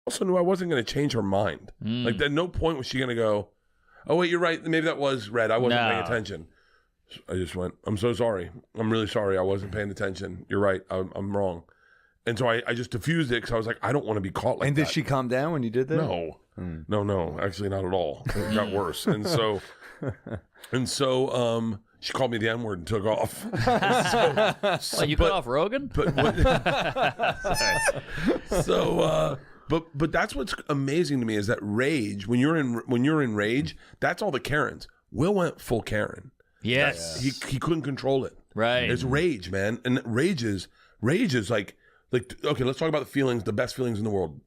also knew I wasn't going to change her mind. Like, at no point was she going to go, oh, wait, you're right. Maybe that was red. I wasn't paying attention. I just went, I'm so sorry. I'm really sorry. I wasn't paying attention. You're right. I'm wrong. And so I just diffused it because I was like, I don't want to be caught like that. And did she calm down when you did that? No. No. Actually, not at all. It got worse. And so she called me the N-word and took off. You cut off Rogan? But that's what's amazing to me is that rage. When you're in rage, that's all the Karens. Will went full Karen. Yes, he couldn't control it. Right, it's rage, man, and rage is like okay. Let's talk about the feelings, the best feelings in the world.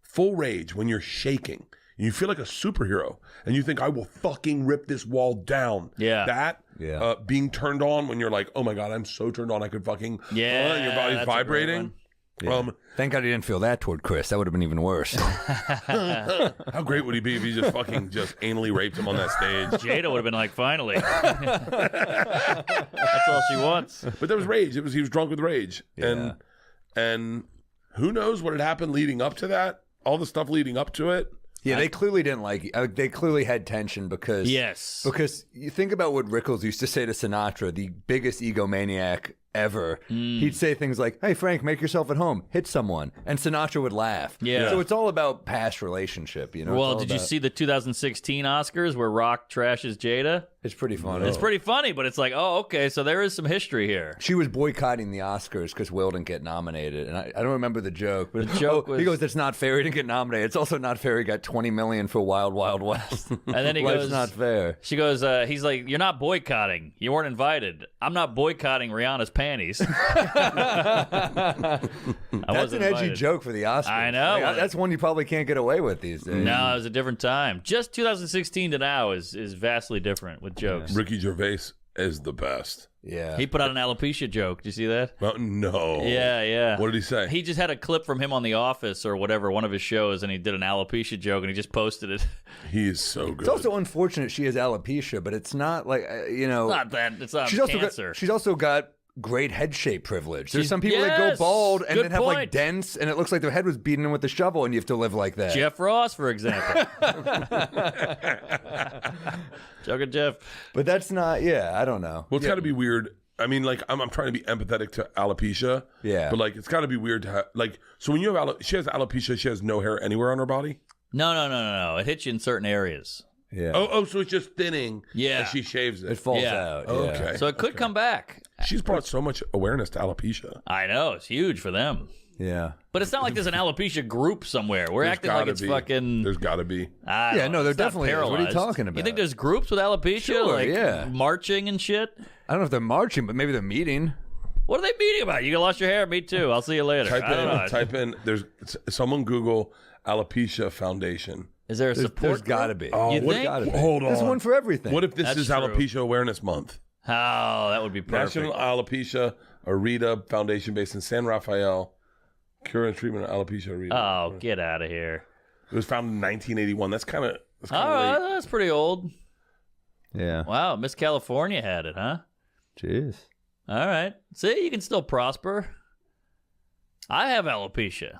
Full rage when you're shaking. And you feel like a superhero, and you think, I will fucking rip this wall down. Yeah. Being turned on when you're like, oh my God, I'm so turned on, I could fucking, and your body's vibrating. Yeah. Thank God you didn't feel that toward Chris. That would have been even worse. How great would he be if he just anally raped him on that stage? Jada would have been like, finally. That's all she wants. But there was rage. He was drunk with rage. Yeah. And who knows what had happened leading up to that? All the stuff leading up to it. Yeah, they clearly didn't like it. They clearly had tension because you think about what Rickles used to say to Sinatra, the biggest egomaniac ever. He'd say things like, hey, Frank, make yourself at home. Hit someone. And Sinatra would laugh. Yeah. So it's all about past relationship, you know? Well, did you see the 2016 Oscars where Rock trashes Jada? It's pretty funny. It's pretty funny, but it's like, oh, okay, so there is some history here. She was boycotting the Oscars because Will didn't get nominated. And I don't remember the joke. But the joke was... He goes, it's not fair. He didn't get nominated. It's also not fair. He got $20 million for Wild Wild West. And then he Life's goes... not fair. She goes, he's like, you're not boycotting. You weren't invited. I'm not boycotting Rihanna's panties. That's an edgy joke for the Oscars. I know. Like, that's one you probably can't get away with these days. No, it was a different time. Just 2016 to now is vastly different with jokes. Ricky Gervais is the best. Yeah. He put out an alopecia joke. Did you see that? No. Yeah. What did he say? He just had a clip from him on The Office or whatever, one of his shows, and he did an alopecia joke, and he just posted it. He is so good. It's also unfortunate she has alopecia, but it's not like, It's not that. It's not cancer. She's also got great head shape privilege. There's some people that yes, go bald and good then have point. like dents, and it looks like their head was beaten in with a shovel, and you have to live like that. Jeff Ross, for example. Joking Jeff. But that's not, I don't know. Well, it's got to be weird. I mean, like, I'm trying to be empathetic to alopecia. Yeah. But, like, it's got to be weird to have, like, so when you have, she has alopecia, she has no hair anywhere on her body? No. It hits you in certain areas. Yeah. Oh, so it's just thinning. Yeah. And she shaves it. It falls out. Oh, yeah. okay. So it could come back. She's brought so much awareness to alopecia. I know. It's huge for them. Yeah. But it's not like there's an alopecia group somewhere. We're acting like it's fucking... There's got to be. Yeah, no, there definitely is. What are you talking about? You think there's groups with alopecia? Sure, like yeah. marching and shit? I don't know if they're marching, but maybe they're meeting. What are they meeting about? You lost your hair? Me too. I'll see you later. Type in, there's someone Google alopecia foundation. Is there a support? There's got to be. Oh, you think? Hold on. There's one for everything. What if this That's is true. Alopecia Awareness Month? Oh, that would be perfect. National Alopecia Aretha Foundation based in San Rafael. Cure and treatment of alopecia aretha. Oh, get out of here. It was founded in 1981. That's kind of late. That's pretty old. Yeah. Wow, Miss California had it, huh? Jeez. All right. See, you can still prosper. I have alopecia.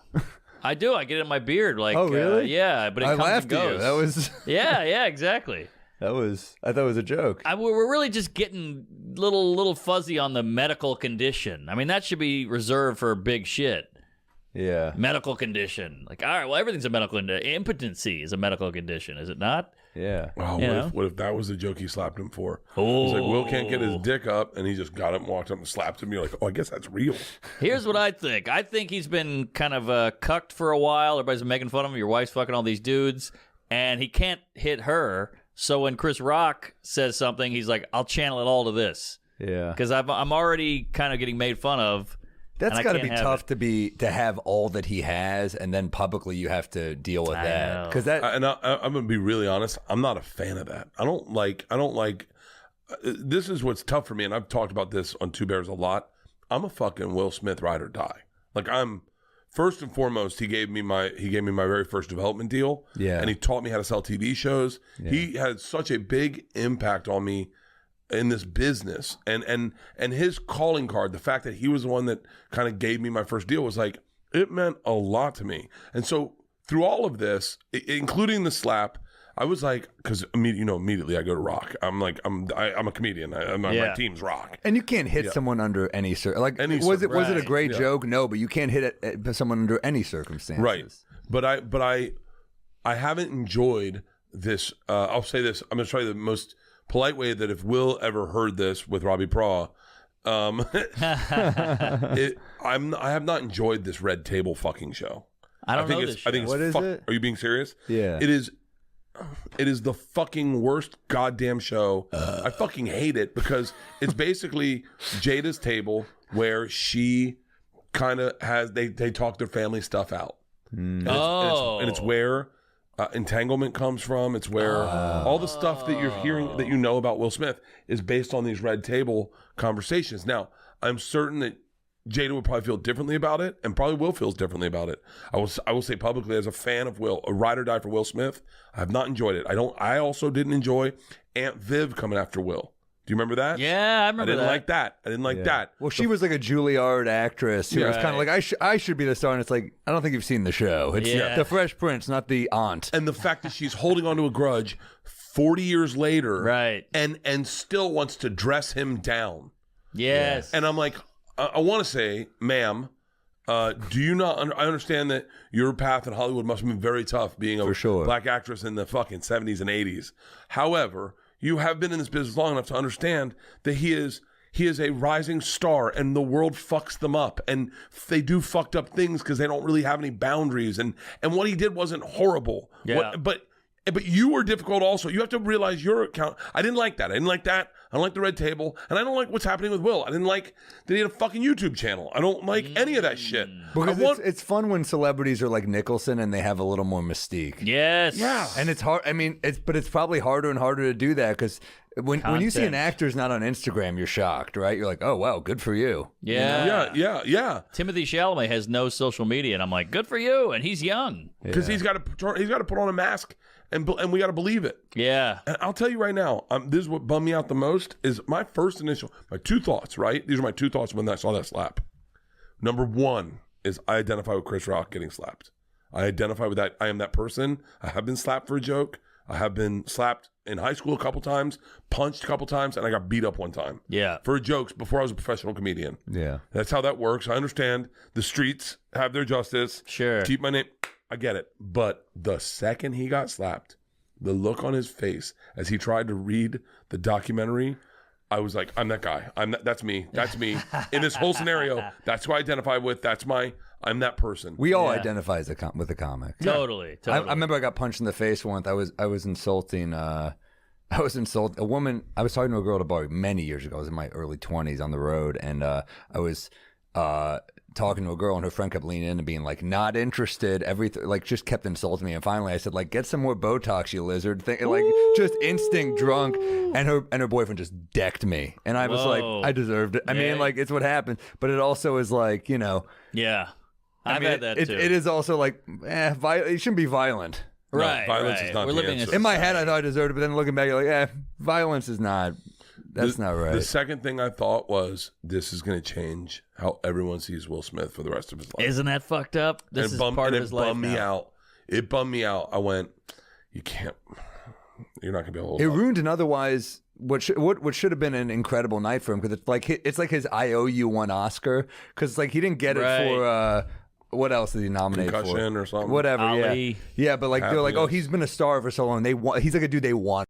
I do. I get it in my beard. Like, oh, really? Yeah, but it comes laughed and goes. at you. That was... yeah, exactly. I thought it was a joke. We're really just getting little fuzzy on the medical condition. I mean, that should be reserved for big shit. Yeah. Medical condition. Like, all right, well, everything's a medical condition. Impotency is a medical condition, is it not? Yeah. Oh, what if that was the joke he slapped him for? Oh. He's like, Will can't get his dick up, and he just got up and walked up and slapped him. You're like, oh, I guess that's real. Here's what I think. I think he's been kind of cucked for a while. Everybody's been making fun of him. Your wife's fucking all these dudes, and he can't hit her. So when Chris Rock says something, he's like, I'll channel it all to this. Yeah. Because I'm already kind of getting made fun of. That's got to be tough to have all that he has, and then publicly you have to deal with that. Because I'm gonna be really honest. I'm not a fan of that. I don't like. This is what's tough for me, and I've talked about this on Two Bears a lot. I'm a fucking Will Smith ride or die. Like, I'm first and foremost. He gave me my very first development deal. Yeah, and he taught me how to sell TV shows. Yeah. He had such a big impact on me in this business, and his calling card, the fact that he was the one that kind of gave me my first deal, was like, it meant a lot to me. And so through all of this, including the slap, I was like, because immediately I go to rock. I'm like, I'm a comedian. My team's rock. And you can't hit someone under any was it a great joke? No, but you can't hit someone under any circumstances. Right. But I haven't enjoyed this. I'll say this. I'm going to try the most polite way that if Will ever heard this with Robbie Praw, I have not enjoyed this Red Table fucking show. I think it's what is it? Are you being serious? Yeah. It is the fucking worst goddamn show. I fucking hate it because it's basically Jada's table where she kind of has they talk their family stuff out. And it's where entanglement comes from. It's where all the stuff that you're hearing that you know about Will Smith is based on these Red Table conversations. Now, I'm certain that Jada would probably feel differently about it, and probably Will feels differently about it. I will say publicly, as a fan of Will, a ride or die for Will Smith, I have not enjoyed it. I also didn't enjoy Aunt Viv coming after Will. Do you remember that? Yeah, I remember that. I didn't like that. Well, she was like a Juilliard actress who was kind of like, I should be the star, and it's like, I don't think you've seen the show. It's the Fresh Prince, not the aunt. And the fact that she's holding on to a grudge 40 years later, right, and still wants to dress him down. Yes. And I'm like, I want to say, ma'am, do you not? I understand that your path in Hollywood must have been very tough, being a black actress in the fucking 70s and 80s. However, you have been in this business long enough to understand that he is a rising star, and the world fucks them up, and they do fucked up things because they don't really have any boundaries. And what he did wasn't horrible. Yeah. But you were difficult also. You have to realize your account. I didn't like that. I didn't like that. I don't like the Red Table. And I don't like what's happening with Will. I didn't like that he had a fucking YouTube channel. I don't like any of that shit. Because it's fun when celebrities are like Nicholson and they have a little more mystique. Yes. Yeah. And it's hard. I mean, it's probably harder and harder to do that because when you see an actor's not on Instagram, you're shocked, right? You're like, oh, wow, good for you. Yeah. Yeah. Timothy Chalamet has no social media, and I'm like, good for you. And he's young. Because he's got to put on a mask. And we got to believe it. Yeah. And I'll tell you right now, this is what bummed me out the most is my two thoughts, right? These are my two thoughts when I saw that slap. Number one is I identify with Chris Rock getting slapped. I identify with that. I am that person. I have been slapped for a joke. I have been slapped in high school a couple times, punched a couple times, and I got beat up one time. Yeah. For jokes before I was a professional comedian. Yeah. That's how that works. I understand the streets have their justice. Sure. Keep my name. I get it. But the second he got slapped, the look on his face as he tried to read the documentary, I was like, I'm that guy. That's me. That's me. In this whole scenario, that's who I identify with. I'm that person. We all identify with a comic. Totally. I remember I got punched in the face once. I was insulting a woman. I was talking to a girl at a bar many years ago. I was in my early 20s on the road, and I was talking to a girl, and her friend kept leaning in and being like, not interested, everything, like, just kept insulting me. And finally I said, like, get some more Botox, you lizard. Like, just instinct drunk. And her boyfriend just decked me. And I was like, I deserved it. I mean, like, it's what happened. But it also is like, you know. Yeah. I've had that too. It is also like, it shouldn't be violent. Right. Violence is not the answer. In my head, I thought I deserved it. But then looking back, you're like, violence is not. That's not right. The second thing I thought was, this is going to change how everyone sees Will Smith for the rest of his life. Isn't that fucked up? This is part of his life now. It bummed me out. I went, you're not going to be able to hold It up. ruined an otherwise what should have been an incredible night for him, because it's like his I owe you one Oscar, because like he didn't get it for what else did he nominate Concussion for? or something. Whatever, Ali. yeah, but like they're like, oh, he's been a star for so long. He's like a dude they want.